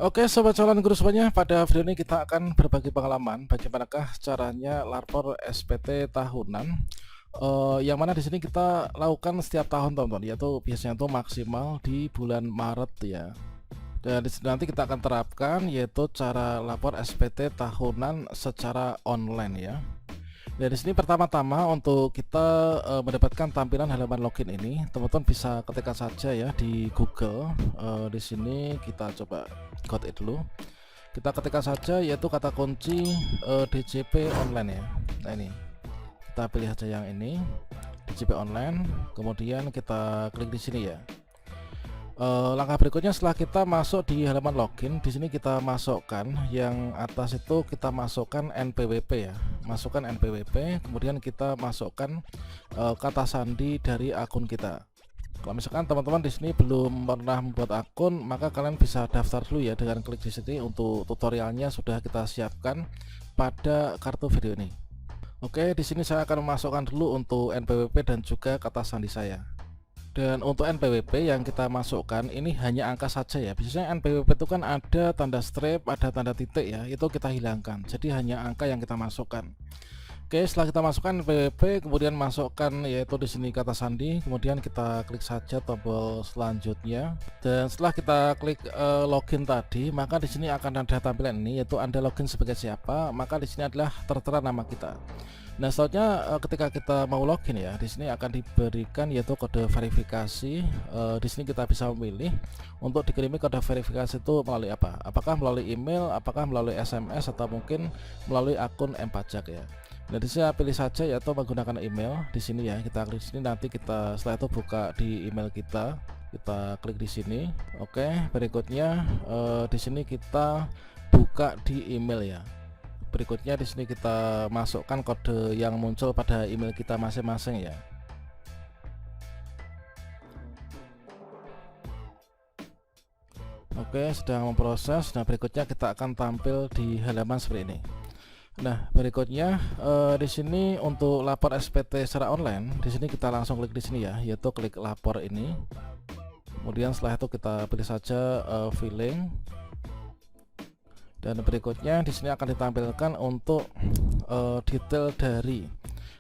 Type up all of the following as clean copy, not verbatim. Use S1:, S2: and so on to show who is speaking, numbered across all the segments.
S1: Oke, sobat calon guru semuanya, pada video ini kita akan berbagi pengalaman bagaimanakah caranya lapor SPT tahunan. Yang mana di sini kita lakukan setiap tahun, teman-teman, yaitu biasanya tuh maksimal di bulan Maret ya. Dan di sini nanti kita akan terapkan yaitu cara lapor SPT tahunan secara online ya. Dan di sini pertama-tama untuk kita mendapatkan tampilan halaman login ini, teman-teman bisa ketikkan saja ya di Google. Di sini kita coba code it dulu. Kita ketikkan saja yaitu kata kunci DJP online ya. Nah ini kita pilih aja yang ini, DJP online. Kemudian kita klik di sini ya. Langkah berikutnya setelah kita masuk di halaman login, di sini kita masukkan yang atas itu, kita masukkan NPWP ya, masukkan NPWP, kemudian kita masukkan kata sandi dari akun kita. Kalau misalkan teman-teman di sini belum pernah membuat akun, maka kalian bisa daftar dulu ya dengan klik di sini. Untuk tutorialnya sudah kita siapkan pada kartu video ini. Oke, di sini saya akan memasukkan dulu untuk NPWP dan juga kata sandi saya. Dan untuk NPWP yang kita masukkan ini hanya angka saja ya. Biasanya NPWP itu kan ada tanda strip, ada tanda titik ya, itu kita hilangkan. Jadi hanya angka yang kita masukkan. Oke, setelah kita masukkan NPWP, kemudian masukkan yaitu di sini kata sandi, kemudian kita klik saja tombol selanjutnya. Dan setelah kita klik login tadi, maka di sini akan ada tampilan ini, yaitu Anda login sebagai siapa. Maka di sini adalah tertera nama kita. Nah, selanjutnya ketika kita mau login ya, di sini akan diberikan yaitu kode verifikasi. Di sini kita bisa memilih untuk dikirimi kode verifikasi itu melalui apa? Apakah melalui email, apakah melalui SMS, atau mungkin melalui akun M-Pajak ya. Nah, di sini pilih saja yaitu menggunakan email. Di sini ya, kita klik sini, nanti kita setelah itu buka di email kita. Kita klik di sini. Oke, berikutnya di sini kita buka di email ya. Berikutnya di sini kita masukkan kode yang muncul pada email kita masing-masing ya. Oke, sedang memproses. Nah, berikutnya kita akan tampil di halaman seperti ini. Nah, berikutnya di sini untuk lapor SPT secara online, di sini kita langsung klik di sini ya, yaitu klik lapor ini. Kemudian setelah itu kita pilih saja filling. Dan berikutnya di sini akan ditampilkan untuk detail dari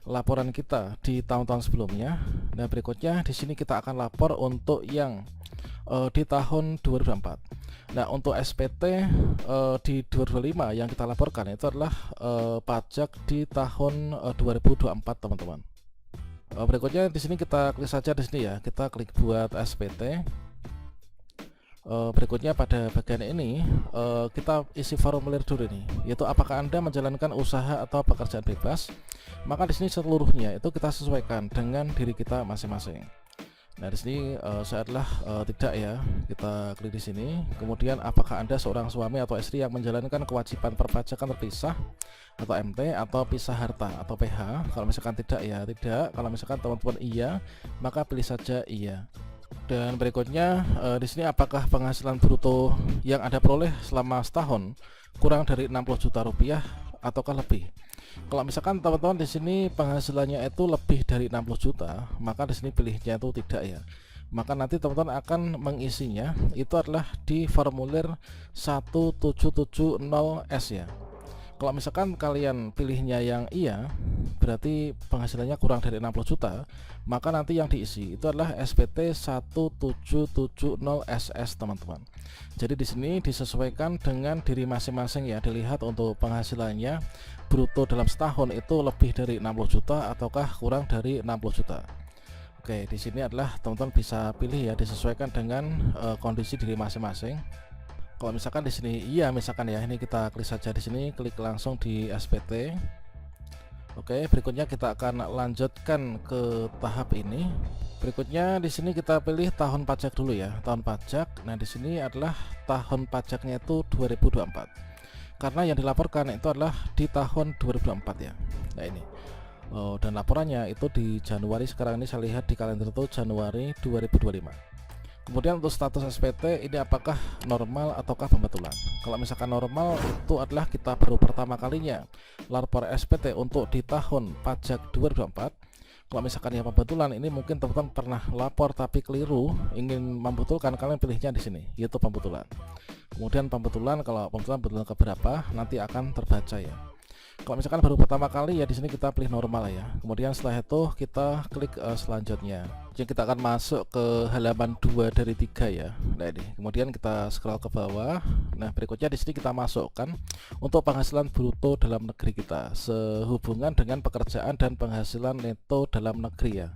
S1: laporan kita di tahun-tahun sebelumnya. Nah, berikutnya di sini kita akan lapor untuk yang di tahun 2024. Nah, untuk SPT di 2025 yang kita laporkan itu adalah pajak di tahun 2024, teman-teman. Berikutnya di sini kita klik saja di sini ya, kita klik buat SPT. Berikutnya pada bagian ini kita isi formulir dulu nih, yaitu apakah Anda menjalankan usaha atau pekerjaan bebas. Maka di sini seluruhnya itu kita sesuaikan dengan diri kita masing-masing. Nah, di sini saya adalah tidak ya, kita klik di sini. Kemudian apakah Anda seorang suami atau istri yang menjalankan kewajiban perpajakan terpisah atau MT atau pisah harta atau PH. Kalau misalkan tidak ya tidak, kalau misalkan teman-teman iya, maka pilih saja iya. Dan berikutnya di sini apakah penghasilan bruto yang Anda peroleh selama setahun kurang dari 60 juta rupiah ataukah lebih. Kalau misalkan teman-teman di sini penghasilannya itu lebih dari 60 juta, maka di sini pilihnya itu tidak ya. Maka nanti teman-teman akan mengisinya itu adalah di formulir 1770S ya. Kalau misalkan kalian pilihnya yang iya, berarti penghasilannya kurang dari 60 juta, maka nanti yang diisi itu adalah SPT 1770SS, teman-teman. Jadi di sini disesuaikan dengan diri masing-masing ya, dilihat untuk penghasilannya bruto dalam setahun itu lebih dari 60 juta ataukah kurang dari 60 juta. Oke, di sini adalah teman-teman bisa pilih ya, disesuaikan dengan kondisi diri masing-masing. Kalau misalkan di sini iya, misalkan ya, ini kita klik saja di sini, klik langsung di SPT. Oke, berikutnya kita akan lanjutkan ke tahap ini. Berikutnya di sini kita pilih tahun pajak dulu ya, tahun pajak. Nah, di sini adalah tahun pajaknya itu 2024. Karena yang dilaporkan itu adalah di tahun 2024 ya. Nah, ini. Dan laporannya itu di Januari, sekarang ini saya lihat di kalender itu Januari 2025. Kemudian untuk status SPT ini apakah normal ataukah pembetulan. Kalau misalkan normal itu adalah kita baru pertama kalinya lapor SPT untuk di tahun pajak 2024. Kalau misalkan ya pembetulan, ini mungkin teman-teman pernah lapor tapi keliru, ingin membetulkan, kalian pilihnya di sini, yaitu pembetulan. Kemudian pembetulan, kalau pembetulan keberapa nanti akan terbaca ya. Kalau misalkan baru pertama kali ya di sini kita pilih normal ya. Kemudian setelah itu kita klik selanjutnya. Jadi kita akan masuk ke halaman 2 dari 3 ya. Nah ini. Kemudian kita scroll ke bawah. Nah, berikutnya di sini kita masukkan untuk penghasilan bruto dalam negeri kita sehubungan dengan pekerjaan dan penghasilan neto dalam negeri ya.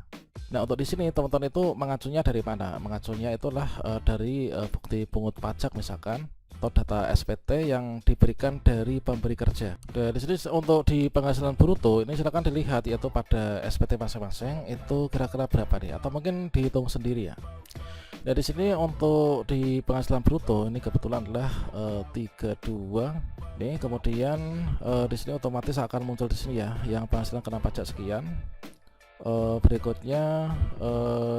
S1: Nah, untuk di sini teman-teman itu mengacunya dari mana? Mengacunya itulah dari bukti pungut pajak misalkan, atau data SPT yang diberikan dari pemberi kerja. Dan di sini untuk di penghasilan bruto ini silakan dilihat yaitu pada SPT masing-masing itu kira-kira berapa nih, atau mungkin dihitung sendiri ya. Dari sini untuk di penghasilan bruto ini kebetulan adalah 32 nih. Kemudian di sini otomatis akan muncul di sini ya yang penghasilan kena pajak sekian. Berikutnya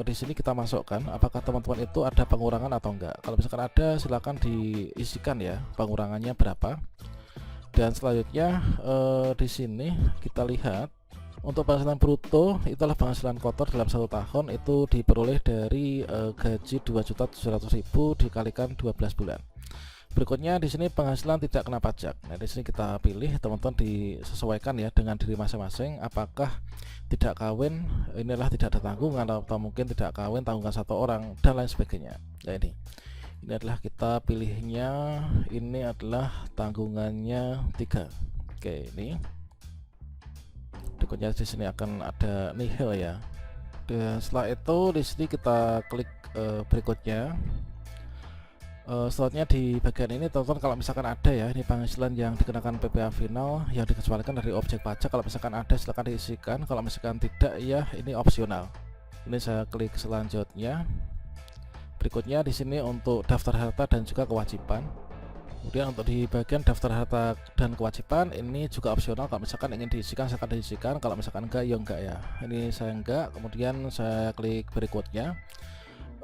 S1: di sini kita masukkan apakah teman-teman itu ada pengurangan atau enggak. Kalau misalkan ada, silakan diisikan ya pengurangannya berapa. Dan selanjutnya di sini kita lihat untuk penghasilan bruto itulah penghasilan kotor dalam 1 tahun itu diperoleh dari gaji 2.700.000 dikalikan 12 bulan. Berikutnya di sini penghasilan tidak kena pajak. Nah, di sini kita pilih, teman-teman disesuaikan ya dengan diri masing-masing, apakah tidak kawin inilah tidak ada tanggungan, atau mungkin tidak kawin tanggungan 1 orang dan lain sebagainya. Nah, ini adalah kita pilihnya, ini adalah tanggungannya 3. Oke, ini berikutnya di sini akan ada nihil ya. Dan setelah itu di sini kita klik berikutnya. Selanjutnya di bagian ini teman-teman kalau misalkan ada ya ini penghasilan yang dikenakan PPh final yang dikecualikan dari objek pajak, kalau misalkan ada silakan diisikan, kalau misalkan tidak ya ini opsional. Ini saya klik selanjutnya. Berikutnya di sini untuk daftar harta dan juga kewajiban. Kemudian untuk di bagian daftar harta dan kewajiban ini juga opsional, kalau misalkan ingin diisikan silakan diisikan, kalau misalkan enggak ya enggak ya. Ini saya enggak, kemudian saya klik berikutnya.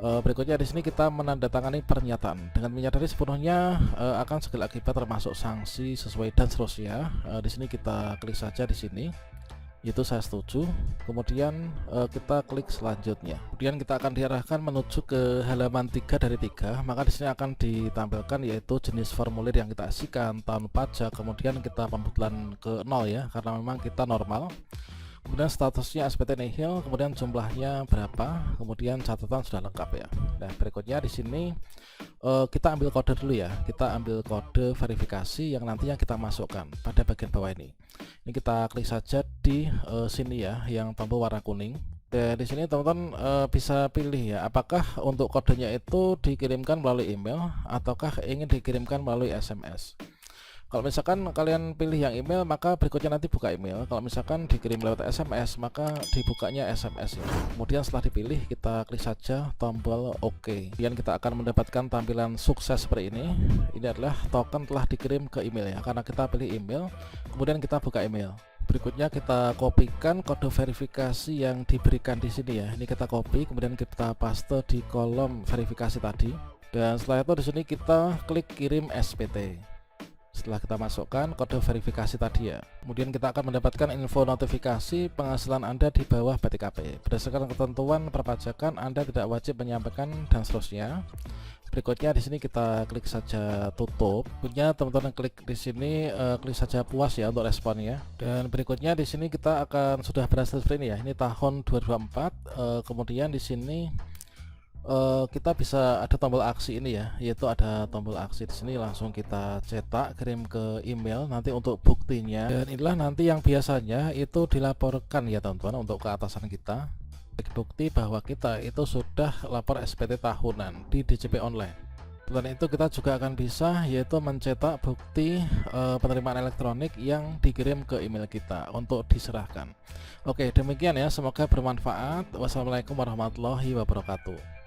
S1: Berikutnya di sini kita menandatangani pernyataan dengan menyadari sepenuhnya akan segala akibat termasuk sanksi sesuai dan seterusnya. Di sini kita klik saja di sini, itu saya setuju. Kemudian kita klik selanjutnya. Kemudian kita akan diarahkan menuju ke halaman 3 dari 3. Maka di sini akan ditampilkan yaitu jenis formulir yang kita isikan, tahun pajak, kemudian kita pembetulan ke 0 ya karena memang kita normal. Kemudian statusnya SPT nihil, kemudian jumlahnya berapa, kemudian catatan sudah lengkap ya. Nah, berikutnya di sini kita ambil kode dulu ya. Kita ambil kode verifikasi yang nantinya kita masukkan pada bagian bawah ini. Ini kita klik saja di sini ya, yang tombol warna kuning. Dan di sini teman-teman bisa pilih ya, apakah untuk kodenya itu dikirimkan melalui email ataukah ingin dikirimkan melalui SMS. Kalau misalkan kalian pilih yang email, maka berikutnya nanti buka email. Kalau misalkan dikirim lewat SMS, maka dibukanya SMS ya. Kemudian setelah dipilih, kita klik saja tombol OK. Kemudian kita akan mendapatkan tampilan sukses seperti ini. Ini adalah token telah dikirim ke email ya, karena kita pilih email. Kemudian kita buka email. Berikutnya kita kopikan kode verifikasi yang diberikan di sini ya. Ini kita copy, kemudian kita paste di kolom verifikasi tadi. Dan setelah itu di sini kita klik kirim SPT. Setelah kita masukkan kode verifikasi tadi ya, kemudian kita akan mendapatkan info notifikasi penghasilan Anda di bawah BTKP. Berdasarkan ketentuan perpajakan Anda tidak wajib menyampaikan dan seterusnya. Berikutnya di sini kita klik saja tutup. Punya teman-teman klik di sini klik saja puas ya untuk responnya. Dan berikutnya di sini kita akan sudah berhasil seperti ini ya. Ini tahun 2024. Kemudian di sini kita bisa ada tombol aksi ini ya, yaitu ada tombol aksi di sini, langsung kita cetak kirim ke email nanti untuk buktinya. Dan inilah nanti yang biasanya itu dilaporkan ya teman-teman untuk ke atasan kita, bukti bahwa kita itu sudah lapor SPT tahunan di DJP online. Selain itu kita juga akan bisa yaitu mencetak bukti penerimaan elektronik yang dikirim ke email kita untuk diserahkan. Oke, demikian ya, semoga bermanfaat. Wassalamualaikum warahmatullahi wabarakatuh.